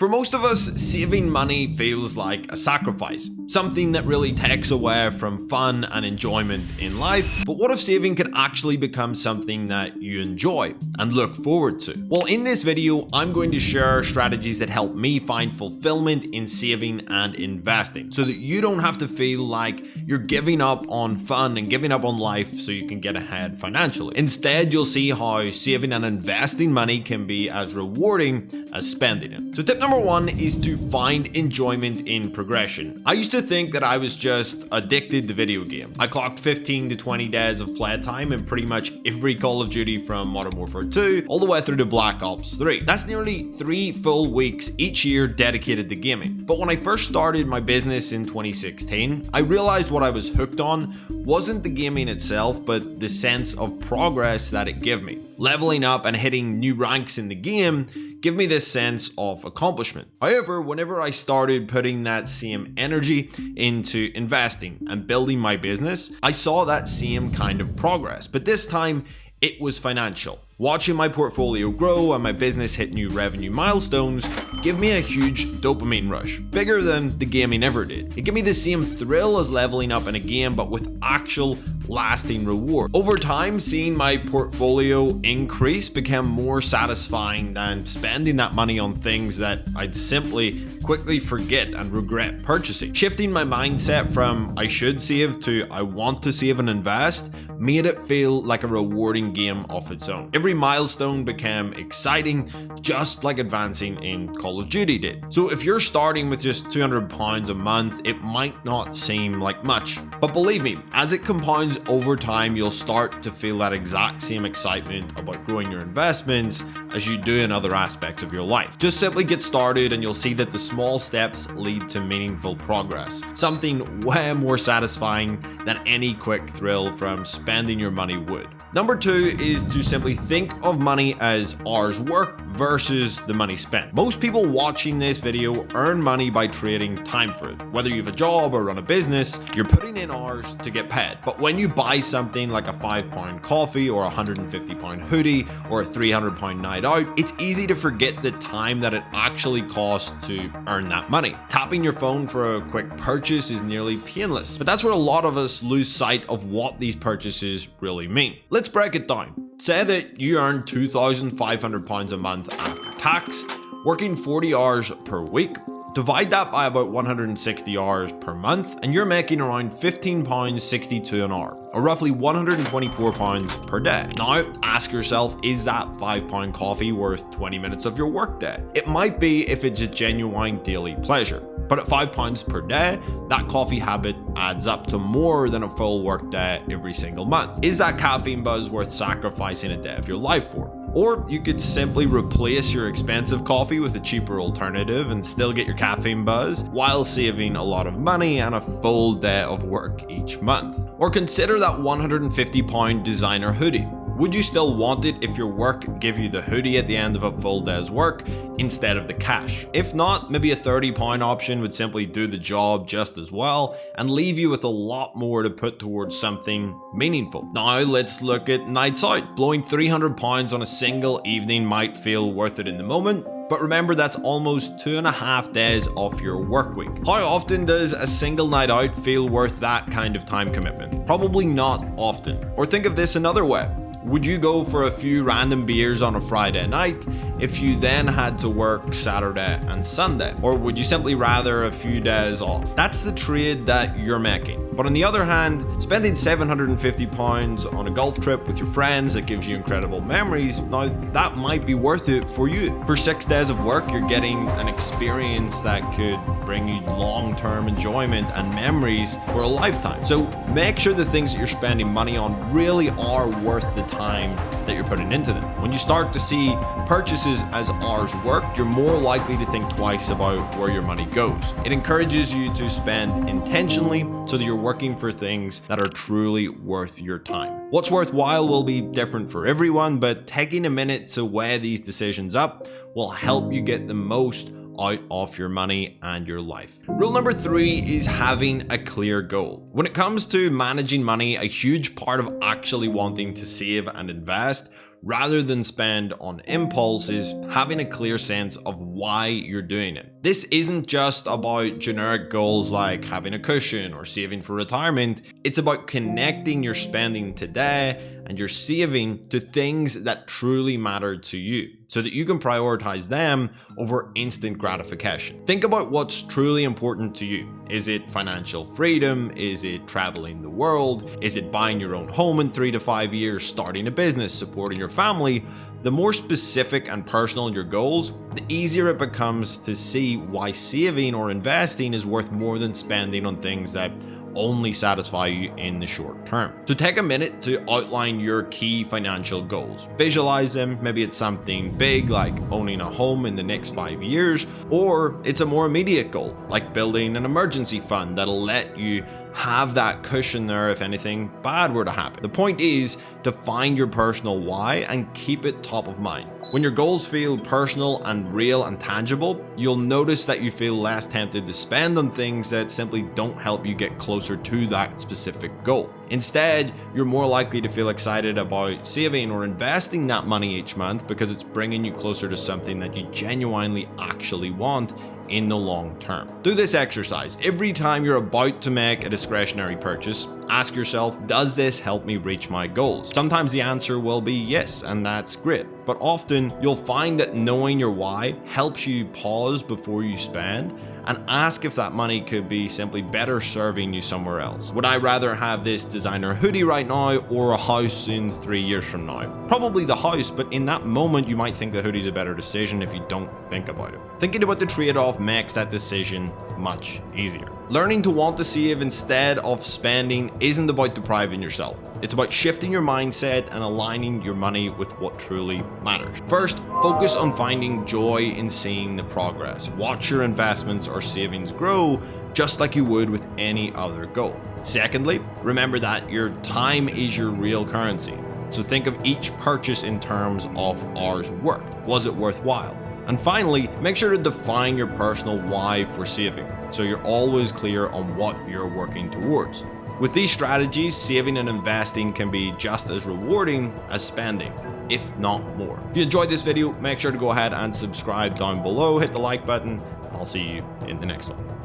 For most of us, saving money feels like a sacrifice, something that really takes away from fun and enjoyment in life. But what if saving could actually become something that you enjoy and look forward to? Well, in this video, I'm going to share strategies that help me find fulfillment in saving and investing so that you don't have to feel like you're giving up on fun and giving up on life so you can get ahead financially. Instead, you'll see how saving and investing money can be as rewarding as spending it. So tip number one is to find enjoyment in progression. I used to think that I was just addicted to video games. I clocked 15 to 20 days of playtime in pretty much every Call of Duty from Modern Warfare 2 all the way through to Black Ops 3. That's nearly 3 full weeks each year dedicated to gaming. But when I first started my business in 2016, I realized what I was hooked on wasn't the gaming itself, but the sense of progress that it gave me. Leveling up and hitting new ranks in the game give me this sense of accomplishment. However, whenever I started putting that same energy into investing and building my business, I saw that same kind of progress, but this time it was financial. Watching my portfolio grow and my business hit new revenue milestones give me a huge dopamine rush, bigger than the gaming ever did. It gave me the same thrill as leveling up in a game, but with actual lasting reward. Over time, seeing my portfolio increase became more satisfying than spending that money on things that I'd simply quickly forget and regret purchasing. Shifting my mindset from I should save to I want to save and invest made it feel like a rewarding game of its own. Every milestone became exciting, just like advancing in Call of Duty did. So if you're starting with just £200 a month, it might not seem like much. But believe me, as it compounds over time, you'll start to feel that exact same excitement about growing your investments as you do in other aspects of your life. Just simply get started and you'll see that the small steps lead to meaningful progress. Something way more satisfying than any quick thrill from spending your money would. Number two is to simply think of money as hours worked versus the money spent. Most people watching this video earn money by trading time for it. Whether you have a job or run a business, you're putting in hours to get paid. But when you buy something like a £5 coffee or a £150 hoodie or a £300 night out, it's easy to forget the time that it actually costs to earn that money. Tapping your phone for a quick purchase is nearly painless, but that's where a lot of us lose sight of what these purchases really mean. Let's break it down. Say that you earn £2,500 a month after tax, working 40 hours per week. Divide that by about 160 hours per month, and you're making around £15.62 an hour, or roughly £124 per day. Now, ask yourself, is that £5 coffee worth 20 minutes of your workday? It might be if it's a genuine daily pleasure. But at £5 per day, that coffee habit adds up to more than a full workday every single month. Is that caffeine buzz worth sacrificing a day of your life for? Or you could simply replace your expensive coffee with a cheaper alternative and still get your caffeine buzz while saving a lot of money and a full day of work each month. Or consider that £150 designer hoodie. Would you still want it if your work gave you the hoodie at the end of a full day's work instead of the cash? If not, maybe a £30 option would simply do the job just as well and leave you with a lot more to put towards something meaningful. Now let's look at nights out. Blowing £300 on a single evening might feel worth it in the moment, but remember that's almost 2.5 days off your work week. How often does a single night out feel worth that kind of time commitment? Probably not often. Or think of this another way. Would you go for a few random beers on a Friday night if you then had to work Saturday and Sunday? Or would you simply rather a few days off? That's the trade that you're making. But on the other hand, spending £750 on a golf trip with your friends that gives you incredible memories, now that might be worth it for you. For 6 days of work, you're getting an experience that could bring you long-term enjoyment and memories for a lifetime. So make sure the things that you're spending money on really are worth the time that you're putting into them. When you start to see purchases as hours worked, you're more likely to think twice about where your money goes. It encourages you to spend intentionally so that you're working for things that are truly worth your time. What's worthwhile will be different for everyone, but taking a minute to weigh these decisions up will help you get the most out of your money and your life. Rule number 3 is having a clear goal. When it comes to managing money, a huge part of actually wanting to save and invest rather than spend on impulse is having a clear sense of why you're doing it. This isn't just about generic goals like having a cushion or saving for retirement. It's about connecting your spending today and your saving to things that truly matter to you, so that you can prioritize them over instant gratification. Think about what's truly important to you. Is it financial freedom? Is it traveling the world? Is it buying your own home in 3 to 5 years, starting a business, supporting your family? The more specific and personal your goals, the easier it becomes to see why saving or investing is worth more than spending on things that only satisfy you in the short term. So take a minute to outline your key financial goals. Visualize them. Maybe it's something big like owning a home in the next 5 years, or it's a more immediate goal like building an emergency fund that'll let you have that cushion there if anything bad were to happen. The point is to find your personal why and keep it top of mind. When your goals feel personal and real and tangible, you'll notice that you feel less tempted to spend on things that simply don't help you get closer to that specific goal. Instead, you're more likely to feel excited about saving or investing that money each month because it's bringing you closer to something that you genuinely actually want in the long term. Do this exercise. Every time you're about to make a discretionary purchase, ask yourself, does this help me reach my goals? Sometimes the answer will be yes, and that's great. But often you'll find that knowing your why helps you pause before you spend and ask if that money could be simply better serving you somewhere else. Would I rather have this designer hoodie right now or a house in 3 years from now? Probably the house, but in that moment you might think the hoodie's a better decision if you don't think about it. Thinking about the trade-off makes that decision much easier. Learning to want to save instead of spending isn't about depriving yourself. It's about shifting your mindset and aligning your money with what truly matters. First, focus on finding joy in seeing the progress. Watch your investments or savings grow just like you would with any other goal. Secondly, remember that your time is your real currency. So think of each purchase in terms of hours worked. Was it worthwhile? And finally, make sure to define your personal why for saving, so you're always clear on what you're working towards. With these strategies, saving and investing can be just as rewarding as spending, if not more. If you enjoyed this video, make sure to go ahead and subscribe down below, hit the like button, and I'll see you in the next one.